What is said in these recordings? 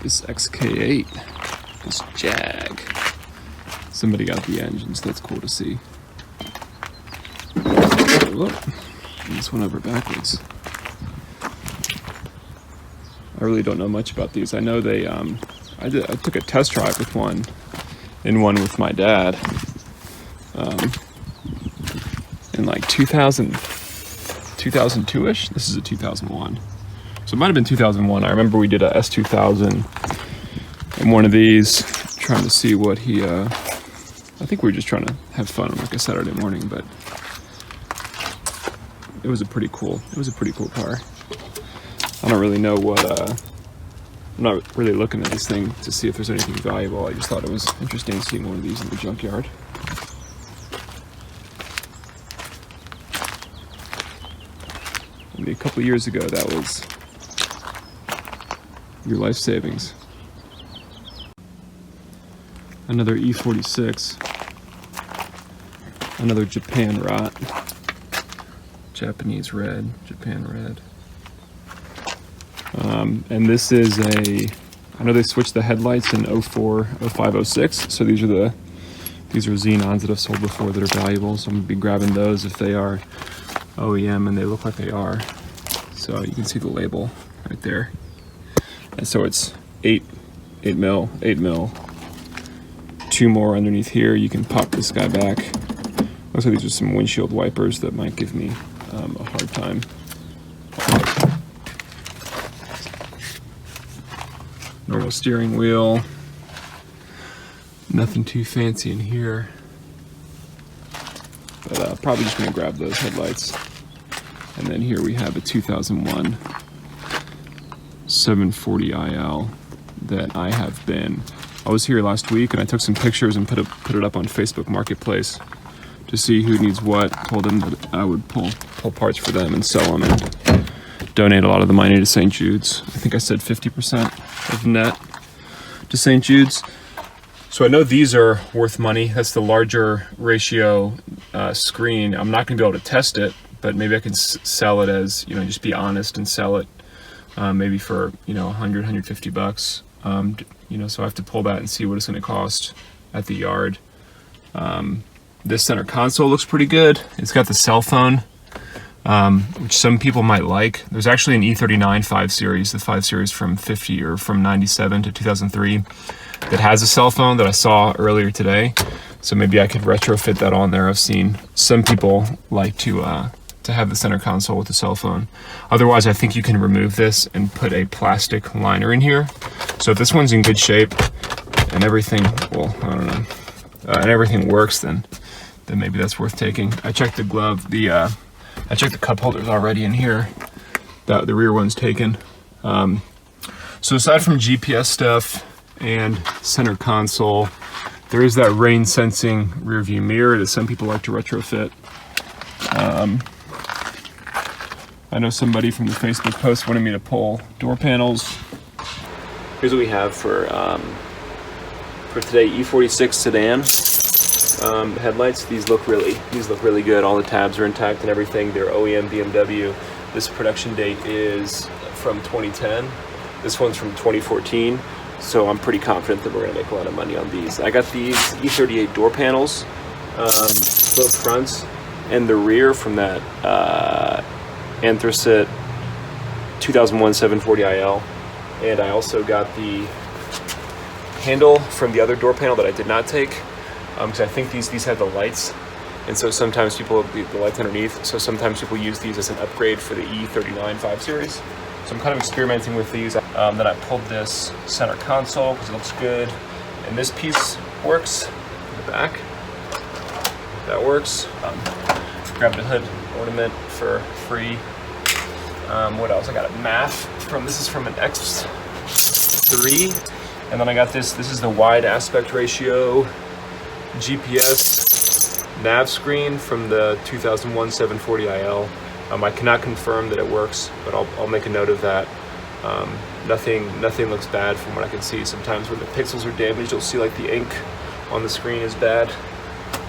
this XK8, this Jag. Somebody got the engine, so that's cool to see. Whoop. This one over backwards. I really don't know much about these. I know they, I took a test drive with one, in one with my dad, in like 2002-ish. This is a 2001. So it might have been 2001. I remember we did a S2000 in one of these, trying to see what he, I think we were just trying to have fun on like a Saturday morning, but it was a pretty cool car. I don't really know what, I'm not really looking at this thing to see if there's anything valuable. I just thought it was interesting seeing one of these in the junkyard. Maybe a couple years ago, that was your life savings. Another E46. Another Japan rot. Japanese red, Japan red. And this is I know they switched the headlights in 04, 05, 06, so these are Xenons that I've sold before that are valuable, so I'm gonna be grabbing those if they are OEM, and they look like they are. So you can see the label right there. And so it's 8 mil, 8 mil. 2 more underneath here. You can pop this guy back. Looks like these are some windshield wipers that might give me a hard time. Normal steering wheel. Nothing too fancy in here. But probably just gonna grab those headlights. And then here we have a 2001 740 IL that I was here last week and I took some pictures and put it up on Facebook Marketplace to see who needs what. Told them that I would pull parts for them and sell them and donate a lot of the money to St. Jude's. I think I said 50% of net to St. Jude's. So I know these are worth money. That's the larger ratio screen. I'm not gonna be able to test it, but maybe I can sell it as, just be honest and sell it maybe for, 100, 150 bucks. So I have to pull that and see what it's gonna cost at the yard. This center console looks pretty good. It's got the cell phone, which some people might like. There's actually an E39 5 Series, the 5 Series from 97 to 2003, that has a cell phone that I saw earlier today. So maybe I could retrofit that on there. I've seen some people like to have the center console with the cell phone. Otherwise, I think you can remove this and put a plastic liner in here. So if this one's in good shape and everything, well, I don't know, and everything works, then maybe that's worth taking. I checked the glove, I checked the cup holders already in here. The rear one's taken. So aside from GPS stuff and center console, there is that rain sensing rear view mirror that some people like to retrofit. I know somebody from the Facebook post wanted me to pull door panels. Here's what we have for today: E46 sedan headlights. These look really good. All the tabs are intact and everything. They're OEM BMW. This production date is from 2010. This one's from 2014. So I'm pretty confident that we're gonna make a lot of money on these. I got these E38 door panels, both fronts and the rear, from that Anthracite 2001 740 IL. And I also got the handle from the other door panel that I did not take, because I think these have the lights, and so sometimes people, the lights underneath, so sometimes people use these as an upgrade for the E39 5 Series. So I'm kind of experimenting with these. Then I pulled this center console because it looks good, and this piece works in the back. That works. Grabbed a hood ornament for free. What else? I got a MAF this is from an X3, and then I got this is the wide aspect ratio GPS nav screen from the 2001 740 IL. I cannot confirm that it works, but I'll make a note of that. Nothing looks bad from what I can see. Sometimes when the pixels are damaged, you'll see like the ink on the screen is bad.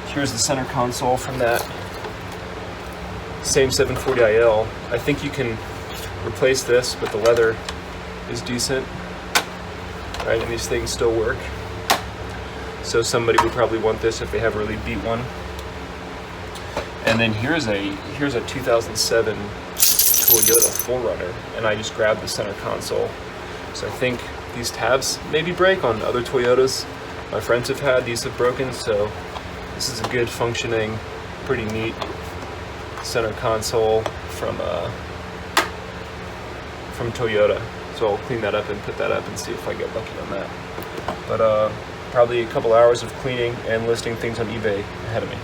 Here's the center console from that same 740 IL. I think you can replace this, but the leather is decent. right? And these things still work. So somebody would probably want this if they have a really beat one. And then here's a 2007 Toyota 4Runner, and I just grabbed the center console. So I think these tabs maybe break on other Toyotas. My friends have had, these have broken, so this is a good functioning, pretty neat center console from Toyota. So I'll clean that up and put that up and see if I get lucky on that. But probably a couple hours of cleaning and listing things on eBay ahead of me.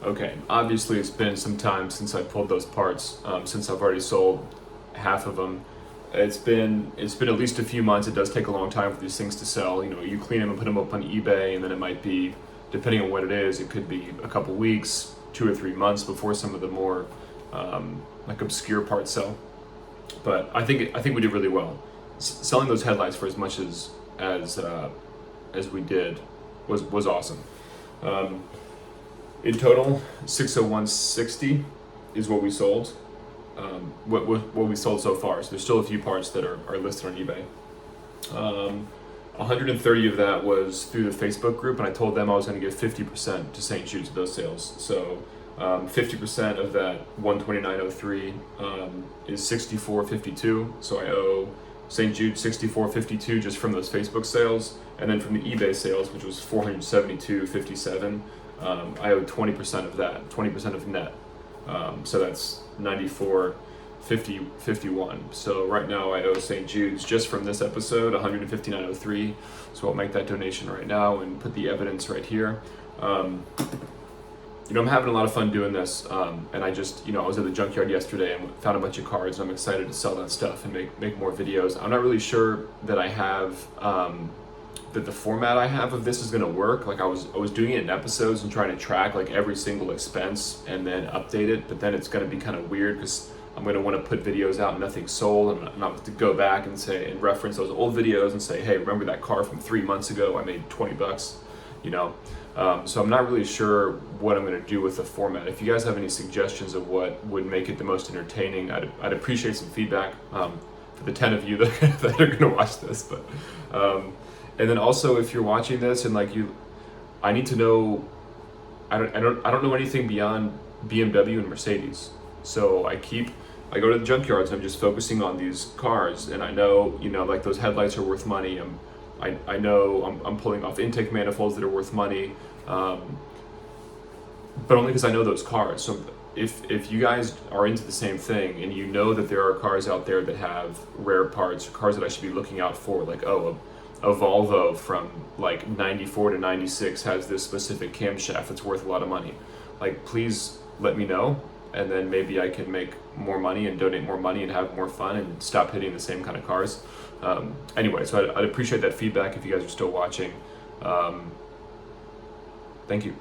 Okay, obviously it's been some time since I pulled those parts, since I've already sold half of them. It's been at least a few months. It does take a long time for these things to sell. You know, you clean them and put them up on eBay, and then it might be, depending on what it is, it could be a couple weeks, 2 or 3 months before some of the more like obscure parts sell. But I think we did really well. Selling those headlights for as much as we did was awesome. In total, 60160 is what we sold. What we sold so far. So there's still a few parts that are listed on eBay. 130 of that was through the Facebook group, and I told them I was going to give 50% to St. Jude's of those sales. So 50% of that 129.03 is 64.52. So I owe St. Jude 64.52 just from those Facebook sales, and then from the eBay sales, which was 472.57. I owe 20% of that, 20% of net. So that's 94.51. So right now I owe St. Jude's just from this episode 159.03. So I'll make that donation right now and put the evidence right here. You know, I'm having a lot of fun doing this, and I just, you know, I was at the Junkyard yesterday and found a bunch of cards, and I'm excited to sell that stuff and make more videos. I'm not really sure that I have that the format I have of this is going to work. Like I was doing it in episodes and trying to track like every single expense and then update it, but then it's going to be kind of weird because I'm going to want to put videos out and nothing sold, and I'm not going to go back and say and reference those old videos and say, hey, remember that car from 3 months ago? I made $20, you know. So I'm not really sure what I'm going to do with the format. If you guys have any suggestions of what would make it the most entertaining, I'd appreciate some feedback for the 10 of you that are going to watch this. But and then also, if you're watching this and like you, I need to know. I don't know anything beyond BMW and Mercedes. So I go to the junkyards and I'm just focusing on these cars, and I know, you know, like those headlights are worth money. I know I'm pulling off intake manifolds that are worth money, but only because I know those cars. So if you guys are into the same thing and you know that there are cars out there that have rare parts, cars that I should be looking out for, like, oh, a Volvo from like 94 to 96 has this specific camshaft that's worth a lot of money, like, please let me know, and then maybe I can make more money and donate more money and have more fun and stop hitting the same kind of cars. Anyway, so I'd appreciate that feedback if you guys are still watching. Thank you.